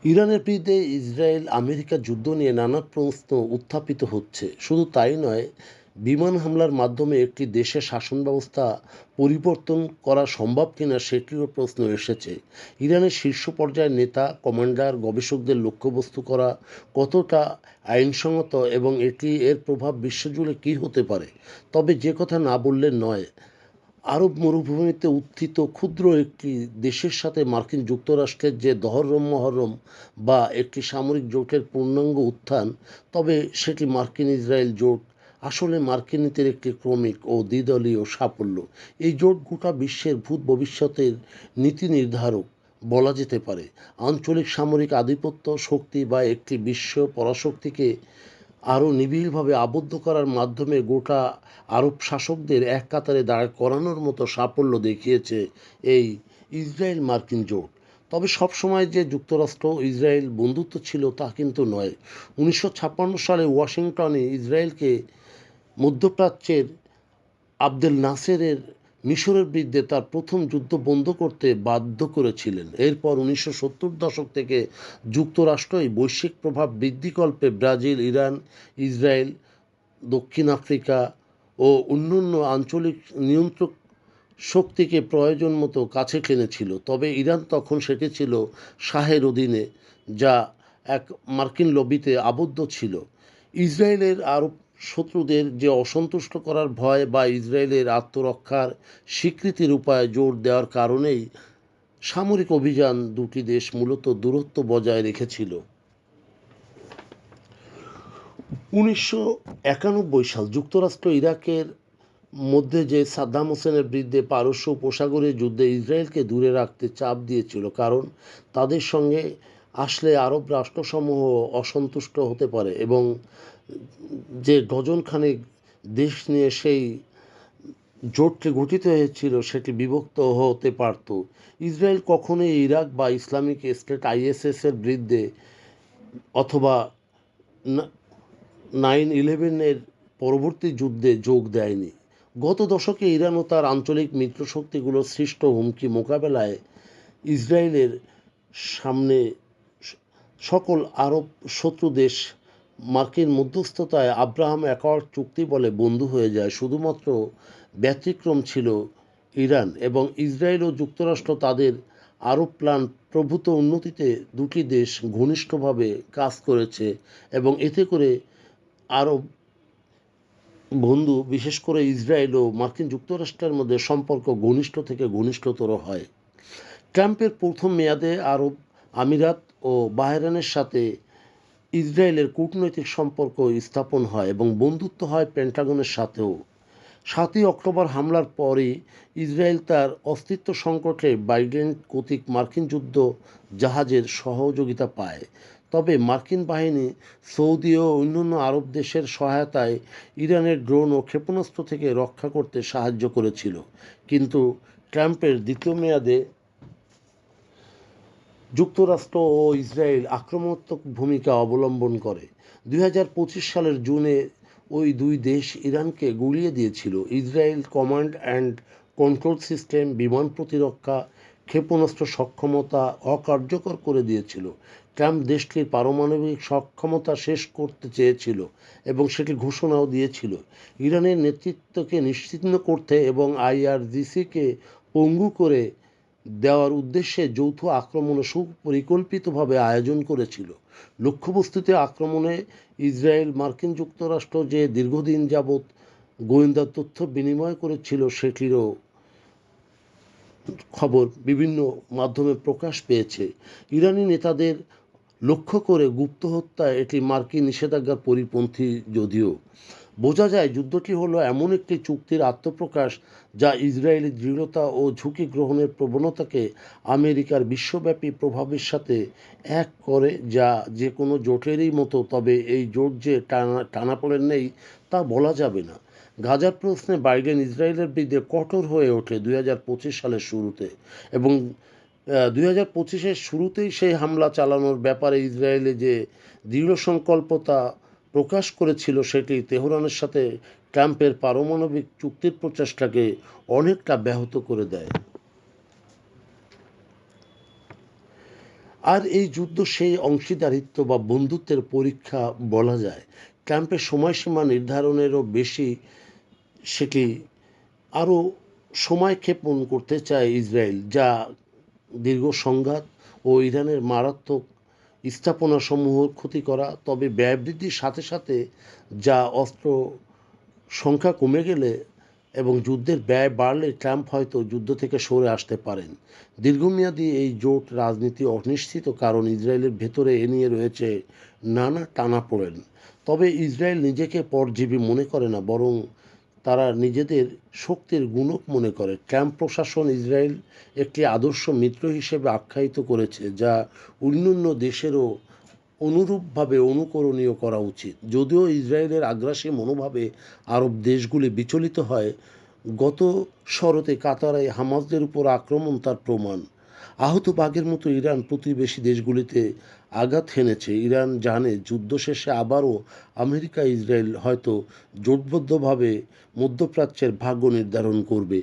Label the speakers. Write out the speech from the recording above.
Speaker 1: ইরানের বিরুদ্ধে Israel America যুদ্ধ নিয়ে নানা প্রশ্ন উত্থাপিত হচ্ছে। শুধু তাই নয়, বিমান হামলার মাধ্যমে একটি দেশের শাসন ব্যবস্থা পরিবর্তন করা সম্ভব কিনা সেটিরও প্রশ্ন এসেছে। ইরানের শীর্ষ পর্যায়ের নেতা, কমান্ডার, গবেষকদের লক্ষ্যবস্তু করা কতটা আইনসঙ্গত এবং এর প্রভাব বিশ্বজুড়ে কী হতে পারে। তবে যে কথা না বললে নয়, আরব মরুভূমিতে উত্থিত ক্ষুদ্র একটি দেশের সাথে মার্কিন যুক্তরাষ্ট্রের যে মহরম বা একটি সামরিক জোটের পূর্ণাঙ্গ উত্থান, তবে সেটি মার্কিন ইসরায়েল জোট আসলে মার্কিন নীতির একটি ক্রমিক ও দ্বিদলীয় সাফল্য। এই জোট গোটা বিশ্বের ভবিষ্যতের নীতি নির্ধারক বলা যেতে পারে। আঞ্চলিক সামরিক আধিপত্য, শক্তি বা একটি বিশ্ব পরাশক্তিকে আরও নিবিড়ভাবে আবদ্ধ করার মাধ্যমে গোটা আরব শাসকদের এক কাতারে দাঁড় করানোর মতো সাফল্য দেখিয়েছে এই ইসরায়েল মার্কিন জোট। তবে সবসময় যে যুক্তরাষ্ট্র ইসরায়েল বন্ধুত্ব ছিল তা কিন্তু নয়। 1956 সালে ওয়াশিংটনে ইসরায়েলকে মধ্যপ্রাচ্যের আবদেল নাসেরের মিশরের বিরুদ্ধে তার প্রথম যুদ্ধ বন্ধ করতে বাধ্য করেছিলেন। এরপর 1970 দশক থেকে যুক্তরাষ্ট্রই বৈশ্বিক প্রভাব বৃদ্ধিকল্পে ব্রাজিল, ইরান, ইসরায়েল, দক্ষিণ আফ্রিকা ও অন্যান্য আঞ্চলিক নিয়ন্ত্রক শক্তিকে প্রয়োজন মতো কাছে টেনেছিল। তবে ইরান তখন সেটি ছিল শাহের অধীনে, যা এক মার্কিন লবিতে আবদ্ধ ছিল। ইসরায়েলের আরব শত্রুদের যে অসন্তুষ্ট করার ভয় বা ইসরায়েলের আত্মরক্ষার স্বীকৃতির উপায়ে জোর দেওয়ার কারণেই সামরিক অভিযান দুটি দেশ মূলত দূরত্ব বজায় রেখেছিল। 1991 সাল যুক্তরাষ্ট্র ইরাকের মধ্যে যে সাদ্দাম হোসেনের বিরুদ্ধে পারস্য উপসাগরীয় যুদ্ধে ইসরায়েলকে দূরে রাখতে চাপ দিয়েছিল, কারণ তাদের সঙ্গে আসলে আরব রাষ্ট্রসমূহ অসন্তুষ্ট হতে পারে এবং যে ডজনখানেক দেশ নিয়ে সেই জোটটি গঠিত হয়েছিল সেটি বিভক্ত হতে পারত। ইসরায়েল কখনোই ইরাক বা ইসলামিক স্টেট আইএসএসের বিরুদ্ধে অথবা 9/11-এর পরবর্তী যুদ্ধে যোগ দেয়নি। গত দশকে ইরান ও তার আঞ্চলিক মিত্রশক্তিগুলোর সৃষ্ট হুমকি মোকাবেলায় ইসরায়েলের সামনে সকল আরব শত্রু দেশ মার্কিন মধ্যস্থতায় আব্রাহাম অ্যাকর্ড চুক্তি বলে বন্ধু হয়ে যায়। শুধুমাত্র ব্যতিক্রম ছিল ইরান এবং ইসরায়েল ও যুক্তরাষ্ট্র তাদের আরব প্ল্যান প্রভূত উন্নতিতে দুটি দেশ ঘনিষ্ঠভাবে কাজ করেছে এবং এতে করে আরব বন্ধু, বিশেষ করে ইসরায়েল ও মার্কিন যুক্তরাষ্ট্রের মধ্যে সম্পর্ক ঘনিষ্ঠ থেকে ঘনিষ্ঠতর হয়। ট্রাম্পের প্রথম মেয়াদে আরব আমিরাত ও বাহরাইনের সাথে ইসরায়েলের কূটনৈতিক সম্পর্ক স্থাপন হয় এবং বন্ধুত্ব হয় পেন্টাগনের সাথেও। 7ই অক্টোবর হামলার পরই ইসরায়েল তার অস্তিত্ব সংকটে বাইডেন কর্তৃক মার্কিন যুদ্ধ জাহাজের সহযোগিতা পায়। তবে মার্কিন বাহিনী সৌদি ও অন্যান্য আরব দেশের সহায়তায় ইরানের ড্রোন ও ক্ষেপণাস্ত্র থেকে রক্ষা করতে সাহায্য করেছিল। কিন্তু ট্রাম্পের দ্বিতীয় মেয়াদে যুক্তরাষ্ট্র ও ইসরায়েল আক্রমণাত্মক ভূমিকা অবলম্বন করে। 2025 সালের জুনে ওই দুই দেশ ইরানকে গুড়িয়ে দিয়েছিল। Israel command and control system, বিমান প্রতিরক্ষা, ক্ষেপণাস্ত্র সক্ষমতা অকার্যকর করে দিয়েছিল। ট্রাম্প দেশটির পারমাণবিক সক্ষমতা শেষ করতে চেয়েছিল এবং সেটি ঘোষণাও দিয়েছিল। ইরানের নেতৃত্বকে নিশ্চিহ্ন করতে এবং আইআরজিসিকে পঙ্গু করে দেওয়ার উদ্দেশ্যে যৌথ আক্রমণও সুপরিকল্পিতভাবে আয়োজন করেছিল। লক্ষ্যবস্তুতে আক্রমণে ইসরায়েল মার্কিন যুক্তরাষ্ট্র যে দীর্ঘদিন যাবৎ গোয়েন্দা তথ্য বিনিময় করেছিল সেটিরও খবর বিভিন্ন মাধ্যমে প্রকাশ পেয়েছে। ইরানি নেতাদের লক্ষ্য করে গুপ্ত হত্যা এটি মার্কিন নিষেধাজ্ঞার পরিপন্থী। যদিও বোঝা যায় যুদ্ধটি হলো এমন একটি চুক্তির আত্মপ্রকাশ যা ইসরায়েলি দৃঢ়তা ও ঝুঁকি গ্রহণের প্রবণতাকে আমেরিকার বিশ্বব্যাপী প্রভাবের সাথে এক করে, যা যে কোনো জোটেরই মতো। তবে এই জোট যে টানাপোড়েন নেই তা বলা যাবে না। গাজার প্রশ্নে বাইডেন ইসরায়েলের বিরুদ্ধে কঠোর হয়ে ওঠে 2025 সালের শুরুতে এবং 2025-এর শুরুতেই সেই হামলা চালানোর ব্যাপারে ইসরায়েলে যে দৃঢ় সংকল্পতা প্রকাশ করেছিল সেটি তেহরানের সাথে ট্রাম্পের পারমাণবিক চুক্তির প্রচেষ্টাকে অনেকটা ব্যাহত করে দেয়। আর এই যুদ্ধ সেই অংশীদারিত্ব বা বন্ধুত্বের পরীক্ষা বলা যায়। ট্রাম্পের সময়সীমা নির্ধারণেরও বেশি সেটি আরও সময়ক্ষেপণ করতে চায় ইসরায়েল, যা দীর্ঘ সংঘাত ও ইরানের মারাত্মক স্থাপনাসমূহের ক্ষতি করা। তবে ব্যয় বৃদ্ধির সাথে সাথে যা অস্ত্র সংখ্যা কমে গেলে এবং যুদ্ধের ব্যয় বাড়লে ট্রাম্প হয়তো যুদ্ধ থেকে সরে আসতে পারেন। দীর্ঘমেয়াদী এই জোট রাজনীতি অনিশ্চিত, কারণ ইসরায়েলের ভেতরে এ নিয়ে রয়েছে নানা টানাপোড়েন। তবে ইসরায়েল নিজেকে পরজীবী মনে করে না, বরং তারা নিজেদের শক্তির গুণক মনে করে। ট্রাম্প প্রশাসন ইসরায়েল একটি আদর্শ মিত্র হিসেবে আখ্যায়িত করেছে, যা অন্যান্য দেশেরও অনুরূপভাবে অনুকরণীয় করা উচিত। যদিও ইসরায়েলের আগ্রাসী মনোভাবে আরব দেশগুলি বিচলিত হয়, গত শরতে কাতারে হামাসদের উপর আক্রমণ তার প্রমাণ। আহত বাঘের মতো ইরান প্রতিবেশী দেশগুলিতে আঘাত হেনেছে। ইরান জানে যুদ্ধ শেষে আবারও আমেরিকা ইসরায়েল হয়তো জোটবদ্ধভাবে মধ্যপ্রাচ্যের ভাগ্য নির্ধারণ করবে।